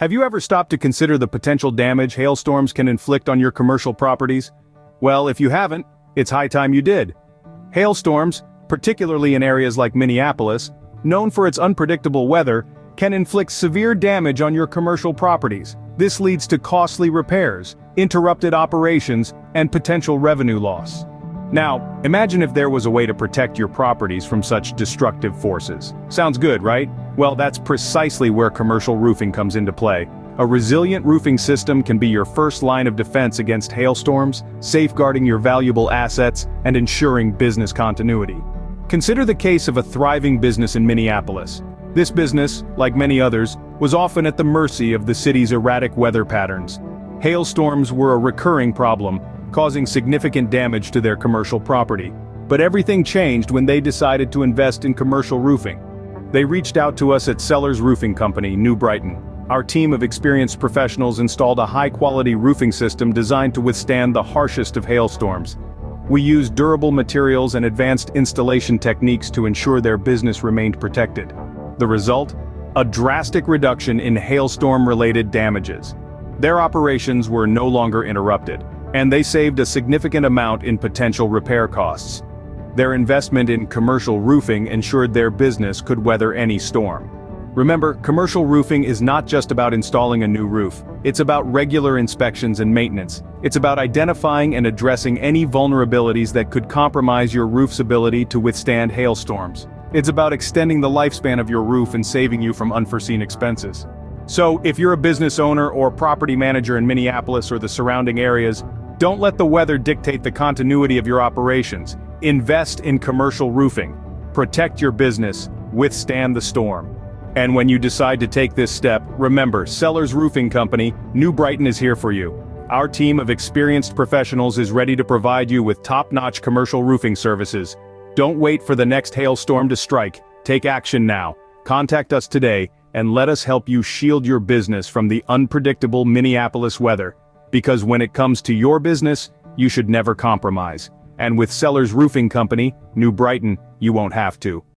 Have you ever stopped to consider the potential damage hailstorms can inflict on your commercial properties? Well, if you haven't, it's high time you did. Hailstorms, particularly in areas like Minneapolis, known for its unpredictable weather, can inflict severe damage on your commercial properties. This leads to costly repairs, interrupted operations, and potential revenue loss. Now, imagine if there was a way to protect your properties from such destructive forces. Sounds good, right? Well, that's precisely where commercial roofing comes into play. A resilient roofing system can be your first line of defense against hailstorms, safeguarding your valuable assets and ensuring business continuity. Consider the case of a thriving business in Minneapolis. This business, like many others, was often at the mercy of the city's erratic weather patterns. Hailstorms were a recurring problem, causing significant damage to their commercial property. But everything changed when they decided to invest in commercial roofing. They reached out to us at Sellers Roofing Company, New Brighton. Our team of experienced professionals installed a high-quality roofing system designed to withstand the harshest of hailstorms. We used durable materials and advanced installation techniques to ensure their business remained protected. The result? A drastic reduction in hailstorm-related damages. Their operations were no longer interrupted, and they saved a significant amount in potential repair costs. Their investment in commercial roofing ensured their business could weather any storm. Remember, commercial roofing is not just about installing a new roof. It's about regular inspections and maintenance. It's about identifying and addressing any vulnerabilities that could compromise your roof's ability to withstand hailstorms. It's about extending the lifespan of your roof and saving you from unforeseen expenses. So, if you're a business owner or property manager in Minneapolis or the surrounding areas, don't let the weather dictate the continuity of your operations. Invest in commercial roofing. Protect your business. Withstand the storm. And when you decide to take this step, remember, Sellers Roofing Company, New Brighton is here for you. Our team of experienced professionals is ready to provide you with top-notch commercial roofing services. Don't wait for the next hailstorm to strike. Take action now. Contact us today, and let us help you shield your business from the unpredictable Minneapolis weather. Because when it comes to your business, you should never compromise. And with Sellers Roofing Company, New Brighton, you won't have to.